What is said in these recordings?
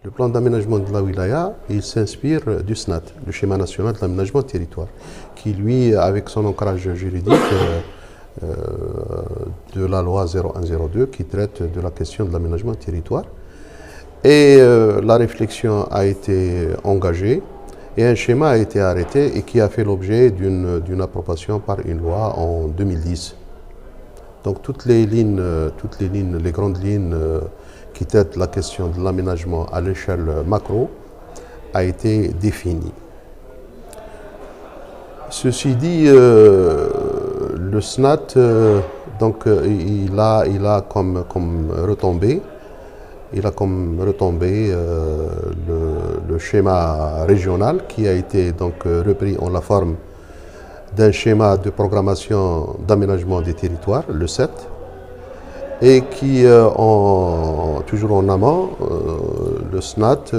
Le plan d'aménagement de la wilaya, il s'inspire du SNAT, le schéma national de l'aménagement de territoire, qui lui, avec son ancrage juridique de la loi 0102 qui traite de la question de l'aménagement de territoire. Et la réflexion a été engagée et un schéma a été arrêté et qui a fait l'objet d'une approbation par une loi en 2010. Donc toutes les grandes lignes qui traitent la question de l'aménagement à l'échelle macro a été définie. Ceci dit, le SNAT, il a comme retombée le schéma régional qui a été donc repris en la forme d'un schéma de programmation d'aménagement des territoires, le 7, et qui, toujours en amont, le SNAT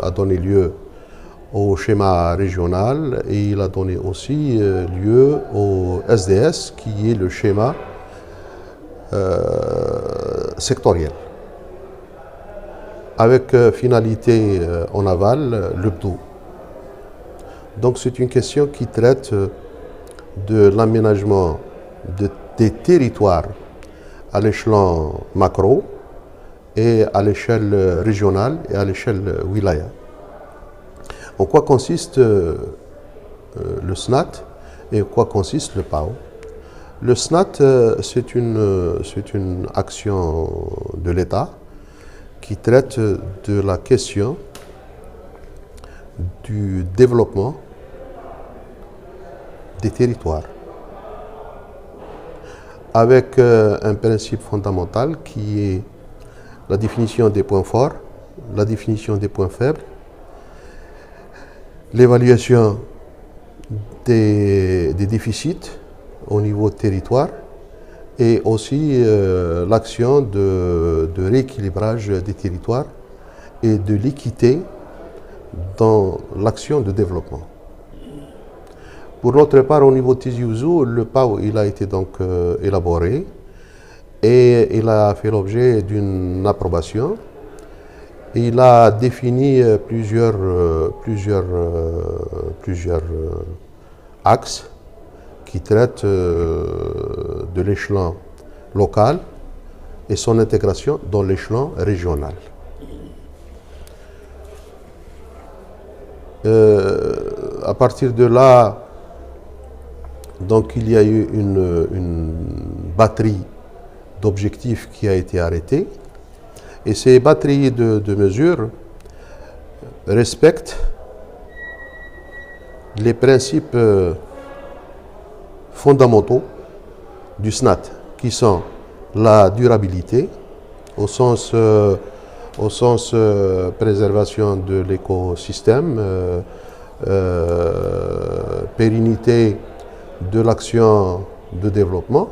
a donné lieu au schéma régional et il a donné aussi lieu au SDS qui est le schéma sectoriel, avec finalité en aval, le BDO. Donc c'est une question qui traite de l'aménagement des territoires à l'échelon macro et à l'échelle régionale et à l'échelle wilaya. En quoi consiste le SNAT et en quoi consiste le PAO? Le SNAT, c'est une action de l'État qui traite de la question du développement des territoires, avec un principe fondamental qui est la définition des points forts, la définition des points faibles, l'évaluation des déficits au niveau territoire et aussi l'action de rééquilibrage des territoires et de l'équité dans l'action de développement. Pour notre part, au niveau de Tizi Ouzou, le PAO il a été donc élaboré et il a fait l'objet d'une approbation. Il a défini plusieurs axes qui traitent de l'échelon local et son intégration dans l'échelon régional. À partir de là, donc il y a eu une batterie d'objectifs qui a été arrêtée. Et ces batteries de mesures respectent les principes fondamentaux du SNAT, qui sont la durabilité, au sens préservation de l'écosystème, pérennité de l'action de développement.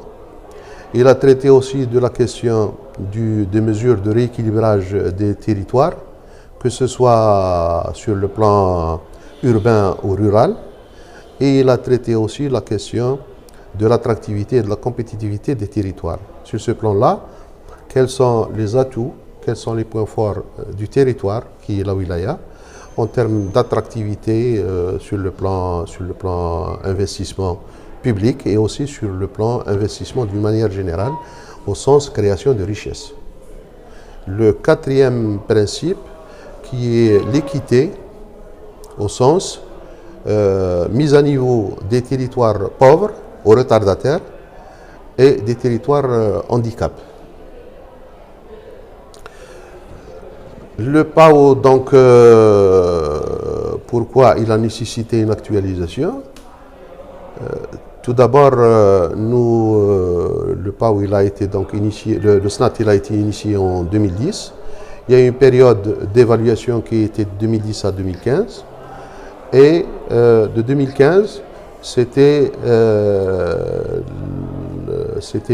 Il a traité aussi de la question des mesures de rééquilibrage des territoires, que ce soit sur le plan urbain ou rural. Et il a traité aussi la question de l'attractivité et de la compétitivité des territoires. Sur ce plan-là, quels sont les atouts, quels sont les points forts du territoire, qui est la wilaya, en termes d'attractivité sur le plan investissement public et aussi sur le plan investissement d'une manière générale, au sens création de richesse. Le quatrième principe, qui est l'équité, au sens mise à niveau des territoires pauvres ou retardataires et des territoires handicap. Le PAO, donc, pourquoi il a nécessité une actualisation? Tout d'abord, le PAO il a été donc initié, le SNAT il a été initié en 2010. Il y a eu une période d'évaluation qui était de 2010 à 2015. Et de 2015, c'était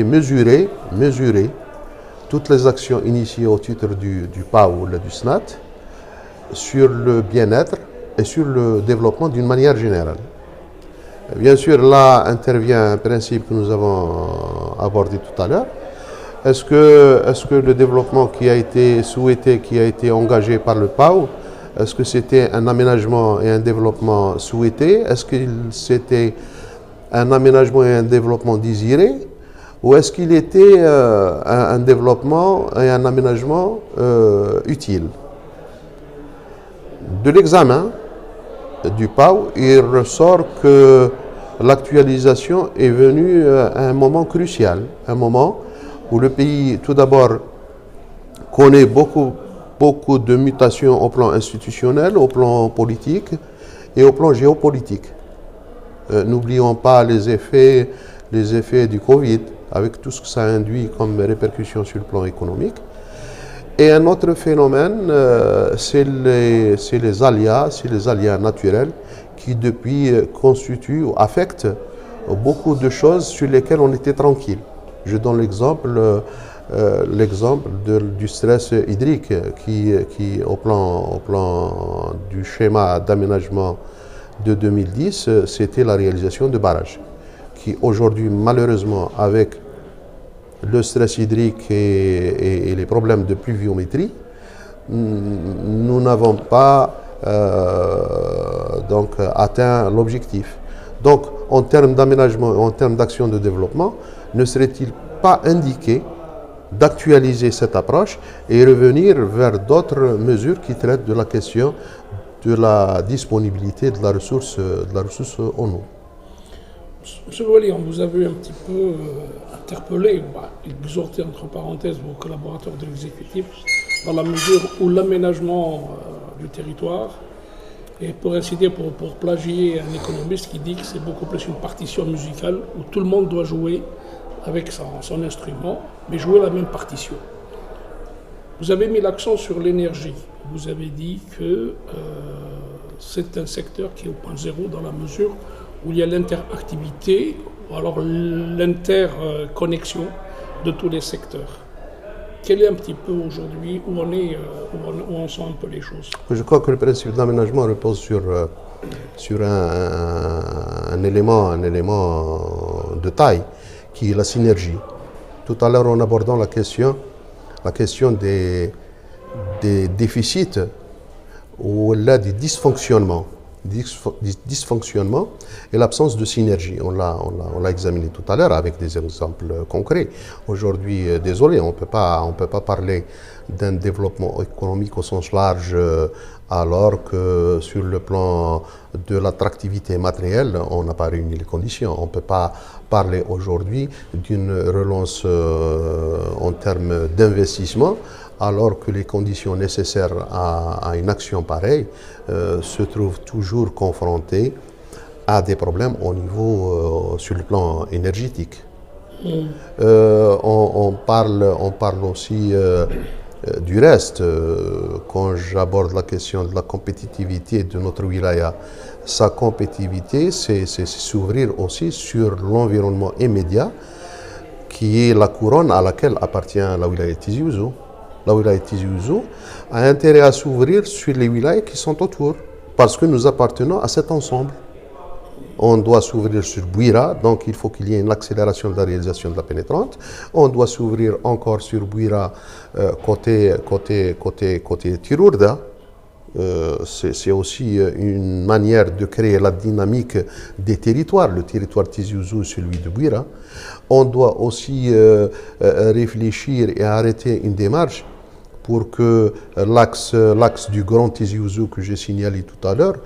mesurer toutes les actions initiées au titre du PAO, du SNAT, sur le bien-être et sur le développement d'une manière générale. Bien sûr, là intervient un principe que nous avons abordé tout à l'heure. Est-ce que le développement qui a été souhaité, qui a été engagé par le PAO, est-ce que c'était un aménagement et un développement souhaité? Est-ce que c'était un aménagement et un développement désiré? Ou est-ce qu'il était un développement et un aménagement utile? De l'examen du PAO, il ressort que l'actualisation est venue à un moment crucial, un moment où le pays, tout d'abord, connaît beaucoup de mutations au plan institutionnel, au plan politique et au plan géopolitique. N'oublions pas les effets du Covid, avec tout ce que ça induit comme répercussions sur le plan économique. Et un autre phénomène, c'est les aléas naturels qui depuis constituent ou affectent beaucoup de choses sur lesquelles on était tranquille. Je donne l'exemple du stress hydrique qui au plan du schéma d'aménagement de 2010, c'était la réalisation de barrages, qui aujourd'hui malheureusement avec le stress hydrique et les problèmes de pluviométrie, nous n'avons pas donc atteint l'objectif. Donc, en termes d'aménagement, en termes d'action de développement, ne serait-il pas indiqué d'actualiser cette approche et revenir vers d'autres mesures qui traitent de la question de la disponibilité de la ressource en eau? Monsieur Louali, on vous avait un petit peu interpellé, exhorté entre parenthèses vos collaborateurs de l'exécutif, dans la mesure où l'aménagement du territoire, et pour ainsi dire, pour plagier un économiste qui dit que c'est beaucoup plus une partition musicale où tout le monde doit jouer avec son instrument, mais jouer la même partition. Vous avez mis l'accent sur l'énergie. Vous avez dit que c'est un secteur qui est au point zéro dans la mesure où il y a l'interactivité, ou alors l'interconnexion de tous les secteurs. Quel est un petit peu aujourd'hui, où en sont un peu les choses? Je crois que le principe d'aménagement repose sur un élément de taille, qui est la synergie. Tout à l'heure, en abordant la question des déficits ou là des dysfonctionnements et l'absence de synergie. On l'a examiné tout à l'heure avec des exemples concrets. Aujourd'hui, désolé, on ne peut pas parler d'un développement économique au sens large alors que sur le plan de l'attractivité matérielle, on n'a pas réuni les conditions. On ne peut pas parler aujourd'hui d'une relance en termes d'investissement alors que les conditions nécessaires à une action pareille se trouvent toujours confrontées à des problèmes au niveau sur le plan énergétique. On parle aussi du reste. Quand j'aborde la question de la compétitivité de notre wilaya, sa compétitivité, c'est s'ouvrir aussi sur l'environnement immédiat qui est la couronne à laquelle appartient la wilaya Tizi Ouzou. La wilaya Tizi Ouzou a intérêt à s'ouvrir sur les wilayas qui sont autour, parce que nous appartenons à cet ensemble. On doit s'ouvrir sur Bouira, donc il faut qu'il y ait une accélération de la réalisation de la pénétrante. On doit s'ouvrir encore sur Bouira côté Tirourda. C'est aussi une manière de créer la dynamique des territoires, le territoire Tizi Ouzou, celui de Bouira. On doit aussi réfléchir et arrêter une démarche pour que l'axe du Grand Tizi Ouzou que j'ai signalé tout à l'heure,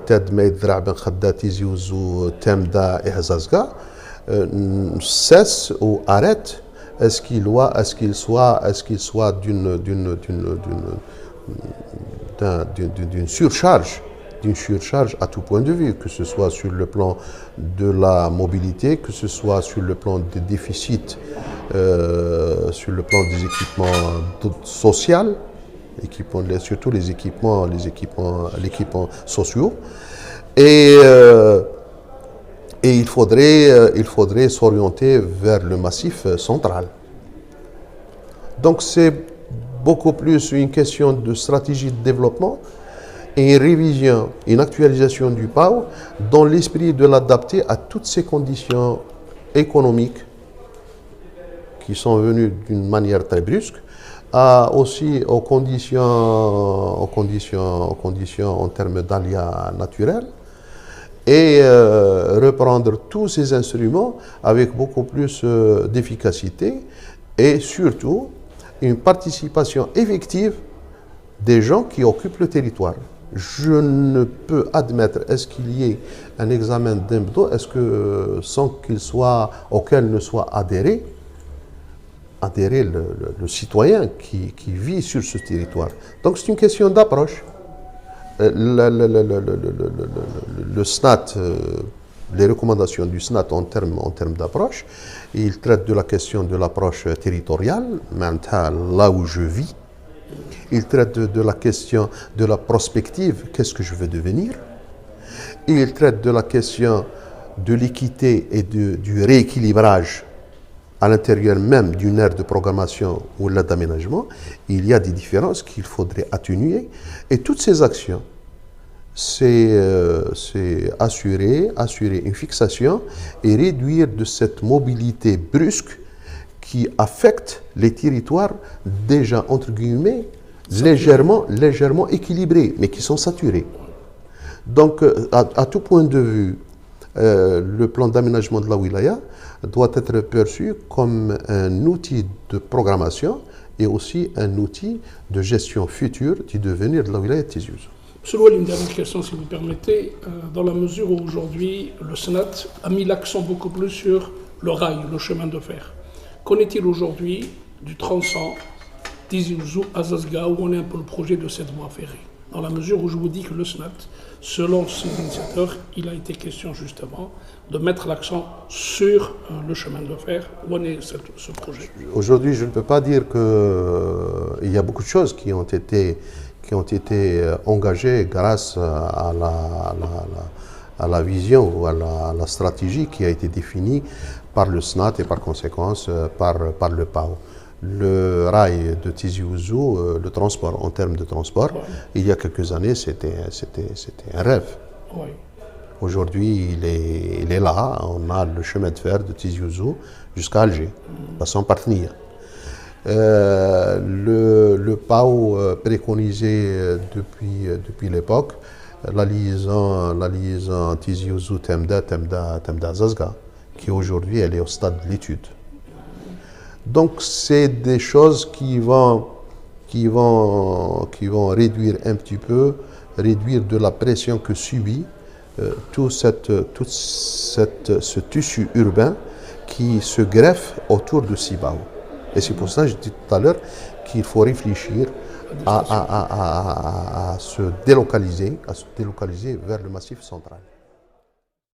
Ted Meidra Ben Khadda Tizi Ouzou, Temda et Hazazga, cesse ou arrête. Est-ce qu'il soit d'une surcharge à tout point de vue, que ce soit sur le plan de la mobilité, que ce soit sur le plan des déficits, sur le plan des équipements sociaux, surtout les équipements sociaux. Et il faudrait s'orienter vers le massif central. Donc c'est beaucoup plus une question de stratégie de développement et une révision, une actualisation du PAO dans l'esprit de l'adapter à toutes ces conditions économiques qui sont venus d'une manière très brusque, aussi aux conditions en termes d'aléas naturels, et reprendre tous ces instruments avec beaucoup plus d'efficacité et surtout une participation effective des gens qui occupent le territoire. Je ne peux admettre, est-ce qu'il y ait un examen d'impôt, est-ce que sans qu'il soit, auquel ne soit adhéré le citoyen qui vit sur ce territoire. Donc c'est une question d'approche. Le SNAT, les recommandations du SNAT en termes d'approche, il traite de la question de l'approche territoriale, là où je vis. Il traite de la question de la prospective, qu'est-ce que je veux devenir. Il traite de la question de l'équité et du rééquilibrage à l'intérieur même d'une aire de programmation ou d'aménagement. Il y a des différences qu'il faudrait atténuer. Et toutes ces actions, c'est assurer une fixation et réduire de cette mobilité brusque qui affecte les territoires déjà, entre guillemets, légèrement équilibrés, mais qui sont saturés. Donc, à tout point de vue, le plan d'aménagement de la wilaya doit être perçu comme un outil de programmation et aussi un outil de gestion future du devenir de la wilaya de Tizi Ouzou. Monsieur Louali, une dernière question, si vous permettez. Dans la mesure où aujourd'hui, le SNAT a mis l'accent beaucoup plus sur le rail, le chemin de fer. Qu'en est-il aujourd'hui du tronçon Tizi Ouzou à Zasga, où on est un peu le projet de cette voie ferrée? Dans la mesure où je vous dis que le SNAT, selon ses initiateurs, il a été question justement de mettre l'accent sur le chemin de fer. Où en est ce projet? Aujourd'hui, je ne peux pas dire qu'il y a beaucoup de choses qui ont été engagées grâce à la vision ou à la stratégie qui a été définie par le SNAT et par conséquence par le PAO. Le rail de Tizi Ouzou, le transport, en termes de transport, il y a quelques années, c'était un rêve. Oui. Aujourd'hui, il est là. On a le chemin de fer de Tizi Ouzou jusqu'à Alger, passant par Tnia. Le PAO préconisait depuis l'époque la liaison Tizi Ouzou Temda Zasga, qui aujourd'hui elle est au stade de l'étude. Donc c'est des choses qui vont réduire un petit peu, réduire de la pression que subit tout ce tissu urbain qui se greffe autour de Cibao. Et c'est pour ça que je dis tout à l'heure qu'il faut réfléchir à se délocaliser vers le massif central.